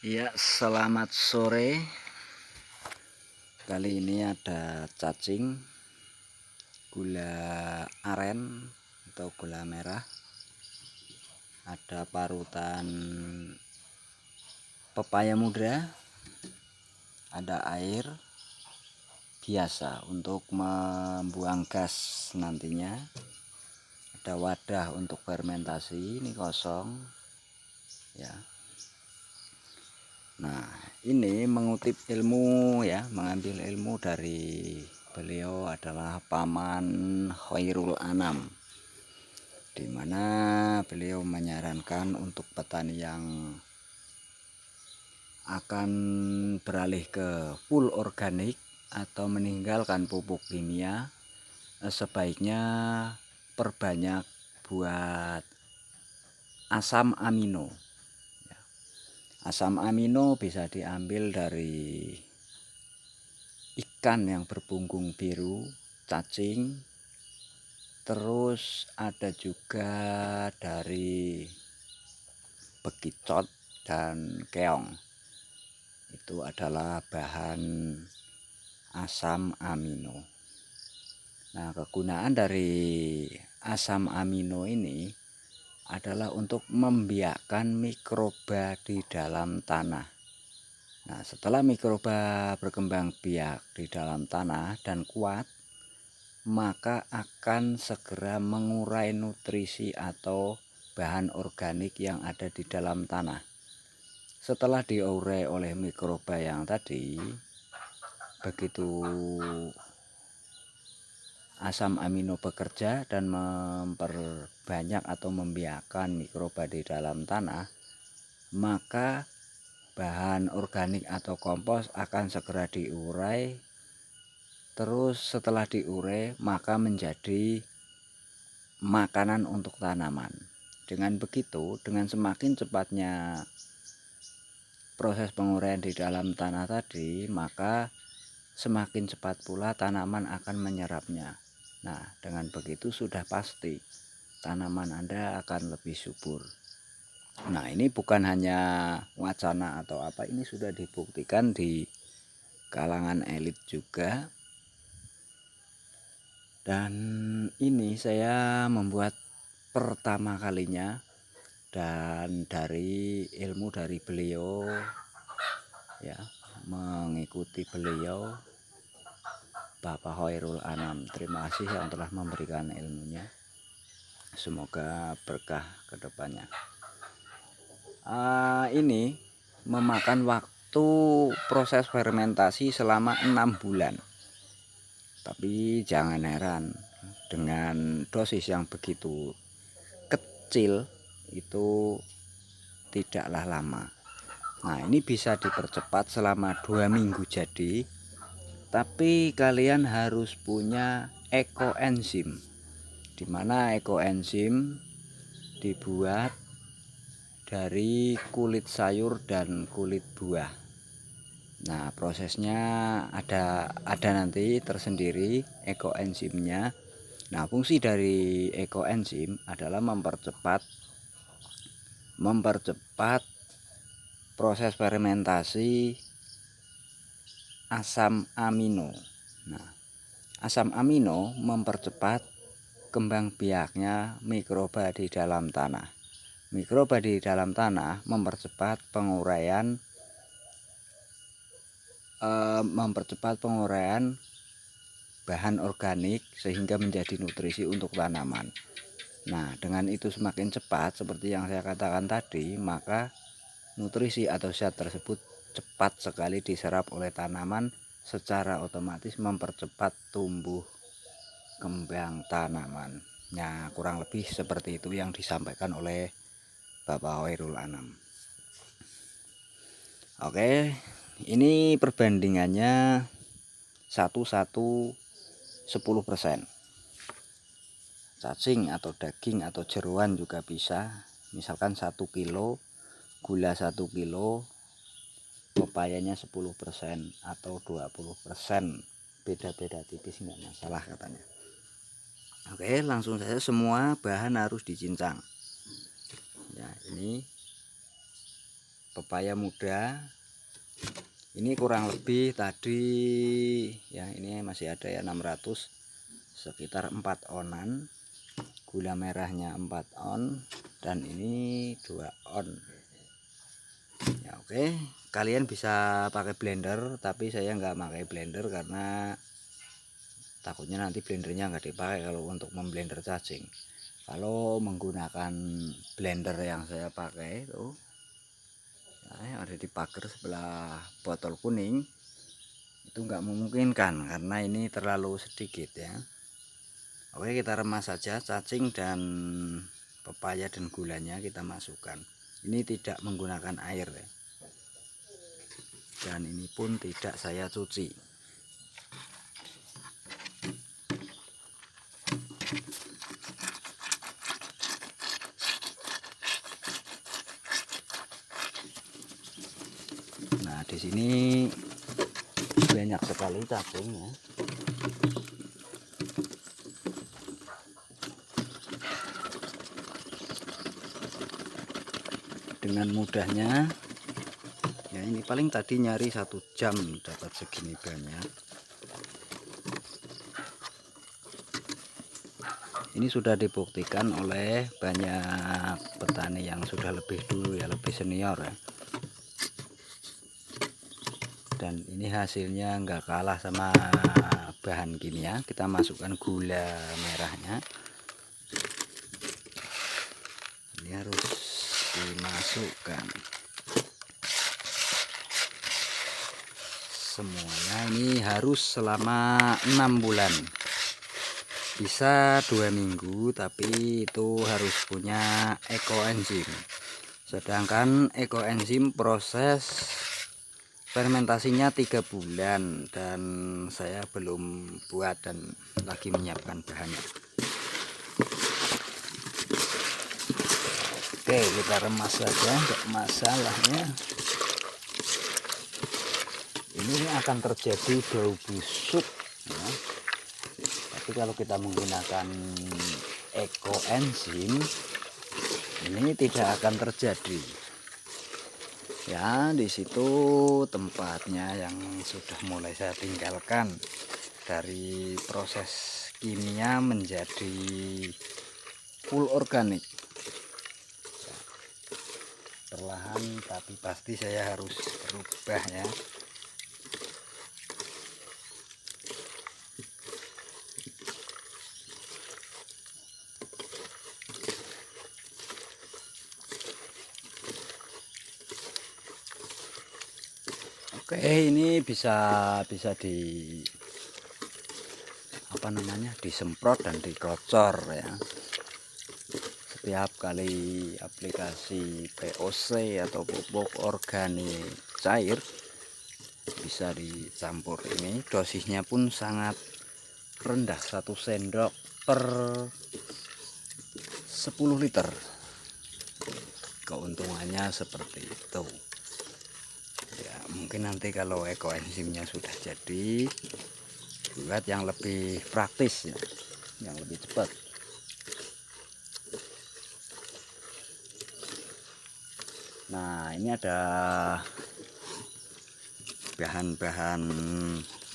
Ya, selamat sore. Kali ini ada cacing, gula aren atau gula merah, ada parutan pepaya muda, ada air biasa untuk membuang gas nantinya, ada wadah untuk fermentasi, ini kosong ya. Nah, ini mengutip ilmu ya, mengambil ilmu dari beliau adalah Paman Khairul Anam, di mana beliau menyarankan untuk petani yang akan beralih ke full organik atau meninggalkan pupuk kimia, sebaiknya perbanyak buat asam amino. Asam amino bisa diambil dari ikan yang berbungkung biru, cacing, terus ada juga dari bekicot dan keong. Itu adalah bahan asam amino. Nah, kegunaan dari asam amino ini adalah untuk membiakkan mikroba di dalam tanah. Nah, setelah mikroba berkembang biak di dalam tanah dan kuat, maka akan segera mengurai nutrisi atau bahan organik yang ada di dalam tanah. Setelah diurai oleh mikroba yang tadi, begitu asam amino bekerja dan memperbanyak atau membiakkan mikroba di dalam tanah, maka bahan organik atau kompos akan segera diurai. Terus setelah diurai, maka menjadi makanan untuk tanaman. Dengan begitu, dengan semakin cepatnya proses penguraian di dalam tanah tadi, maka semakin cepat pula tanaman akan menyerapnya. Nah, dengan begitu sudah pasti tanaman Anda akan lebih subur. Nah, ini bukan hanya wacana atau apa, ini sudah dibuktikan di kalangan elit juga. Dan ini saya membuat pertama kalinya, dan dari ilmu dari beliau ya, mengikuti beliau Bapak Khairul Anam. Terima kasih yang telah memberikan ilmunya, semoga berkah kedepannya. Ini memakan waktu proses fermentasi selama 6 bulan. Tapi jangan heran, dengan dosis yang begitu kecil itu tidaklah lama. Nah, ini bisa dipercepat selama 2 minggu jadi, tapi kalian harus punya ekoenzim, dimana ekoenzim dibuat dari kulit sayur dan kulit buah. Nah, prosesnya ada nanti tersendiri ekoenzimnya. Nah, fungsi dari ekoenzim adalah mempercepat proses fermentasi asam amino. Nah, asam amino mempercepat kembang biaknya mikroba di dalam tanah. Mikroba di dalam tanah mempercepat penguraian bahan organik sehingga menjadi nutrisi untuk tanaman. Nah, dengan itu semakin cepat seperti yang saya katakan tadi, maka nutrisi atau zat tersebut cepat sekali diserap oleh tanaman, secara otomatis mempercepat tumbuh kembang tanaman. Nah, kurang lebih seperti itu yang disampaikan oleh Bapak Khairul Anam. Oke, ini perbandingannya 1:10%. Cacing atau daging atau jeroan juga bisa. Misalkan 1 kilo, gula 1 kilo, pepayanya 10% atau 20%. Beda-beda tipis, nggak masalah katanya. Oke, langsung saja, semua bahan harus dicincang. Ya, ini pepaya muda. Ini kurang lebih tadi ya, ini masih ada ya 600, sekitar 4 onan. Gula merahnya 4 on dan ini 2 on. Ya oke, kalian bisa pakai blender, tapi saya nggak pakai blender karena takutnya nanti blendernya nggak dipakai kalau untuk memblender cacing. Kalau menggunakan blender yang saya pakai itu, nah, yang ada di pagar sebelah botol kuning, itu nggak memungkinkan karena ini terlalu sedikit ya. Oke, kita remas saja cacing dan pepaya dan gulanya kita masukkan. Ini tidak menggunakan air ya. Dan ini pun tidak saya cuci. Nah, di sini banyak sekali cacingnya. Dengan mudahnya ya, ini paling tadi nyari 1 jam dapat segini banyak. Ini sudah dibuktikan oleh banyak petani yang sudah lebih dulu ya, lebih senior ya. Dan ini hasilnya nggak kalah sama bahan kimia. Kita masukkan gula merahnya. Ini harus dimasukkan semuanya. Ini harus selama 6 bulan, bisa 2 minggu, tapi itu harus punya ekoenzim. Sedangkan ekoenzim proses fermentasinya 3 bulan dan saya belum buat dan lagi menyiapkan bahannya. Oke, kita remas saja, enggak masalahnya. Ini akan terjadi bau busuk ya. Tapi kalau kita menggunakan ekoenzim, ini tidak akan terjadi. Ya, di situ tempatnya yang sudah mulai saya tinggalkan dari proses kimia menjadi full organik. Perlahan tapi pasti saya harus berubah ya. Oke, ini bisa di apa namanya, disemprot dan dikocor ya. Setiap kali aplikasi POC atau pupuk organik cair bisa dicampur. Ini dosisnya pun sangat rendah, 1 sendok per 10 liter. Keuntungannya seperti itu ya. Mungkin nanti kalau ekoenzimnya sudah jadi, buat yang lebih praktis ya, yang lebih cepat. Nah, ini ada bahan-bahan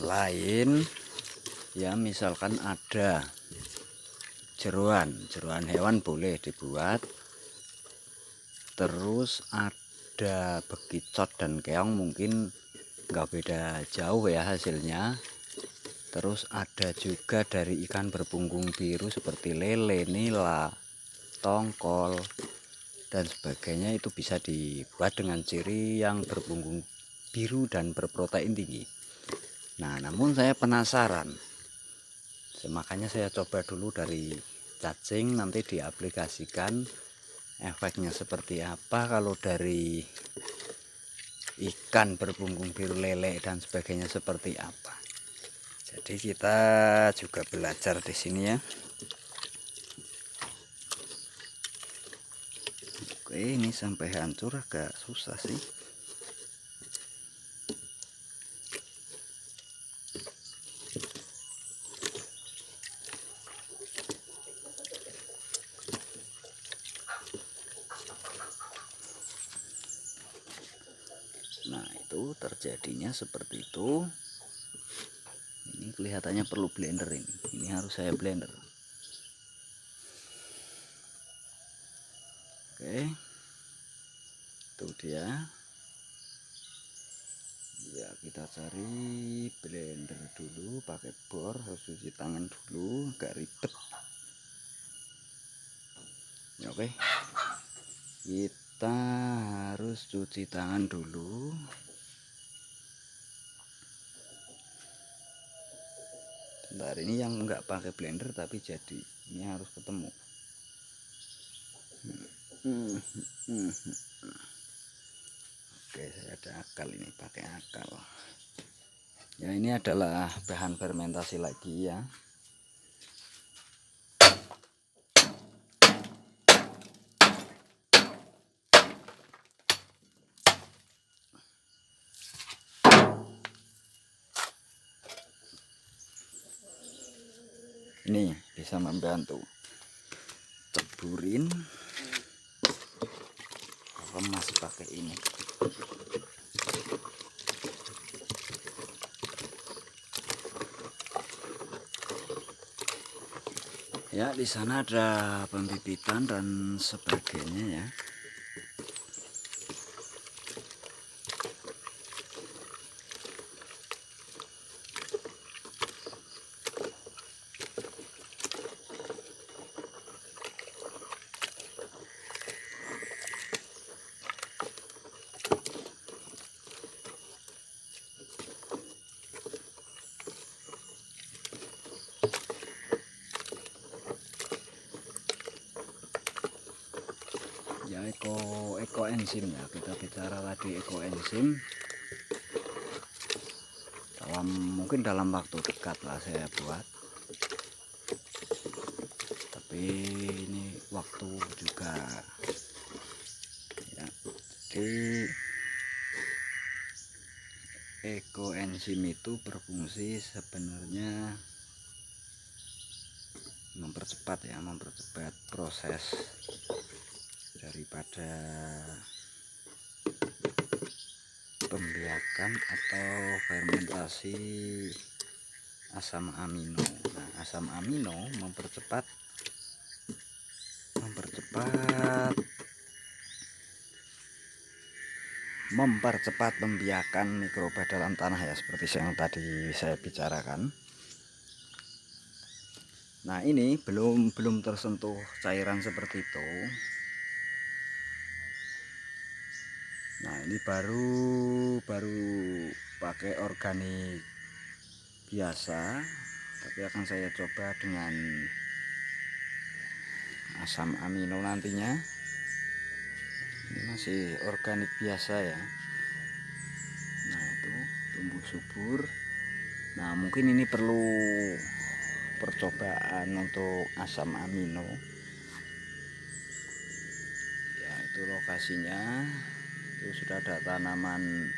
lain ya, misalkan ada jeroan hewan boleh dibuat, terus ada bekicot dan keong, mungkin nggak beda jauh ya hasilnya. Terus ada juga dari ikan berpunggung biru seperti lele, nila, tongkol dan sebagainya. Itu bisa dibuat dengan ciri yang berpunggung biru dan berprotein tinggi. Nah, namun saya penasaran, makanya saya coba dulu dari cacing, nanti diaplikasikan efeknya seperti apa kalau dari ikan berpunggung biru, lele dan sebagainya seperti apa. Jadi kita juga belajar di sini ya. Oke, ini sampai hancur agak susah sih. itu terjadinya seperti itu. Ini kelihatannya perlu blender, ini harus saya blender. Oke, itu dia ya. Kita cari blender dulu, pakai bor, harus cuci tangan dulu, agak ribet ya. Oke, kita harus cuci tangan dulu. Bentar, ini yang enggak pakai blender tapi jadi, ini harus ketemu. Oke, saya ada akal, ini pakai akal ya. Ini adalah bahan fermentasi lagi ya. Ini bisa membantu. Ceburin, remas pakai ini. Ya, di sana ada pembibitan dan sebagainya ya. Ya, ekoenzim ya, kita bicara tadi ekoenzim. Mungkin dalam waktu dekat lah saya buat, tapi ini waktu juga ya. Jadi ekoenzim itu berfungsi sebenarnya mempercepat proses daripada pembiakan atau fermentasi asam amino. Nah, asam amino mempercepat pembiakan mikroba dalam tanah ya, seperti yang tadi saya bicarakan. Nah, ini belum tersentuh cairan seperti itu. Nah, ini baru pakai organik biasa, tapi akan saya coba dengan asam amino nantinya. Ini masih organik biasa ya. Nah, itu tumbuh subur. Nah, mungkin ini perlu percobaan untuk asam amino ya. Itu lokasinya, itu sudah ada tanaman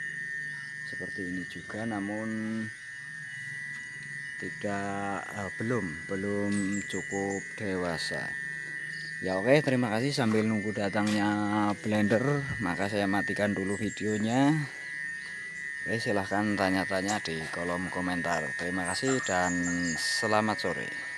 seperti ini juga, namun belum cukup dewasa ya. Oke, terima kasih. Sambil nunggu datangnya blender, maka saya matikan dulu videonya. Oke, silahkan tanya-tanya di kolom komentar. Terima kasih dan selamat sore.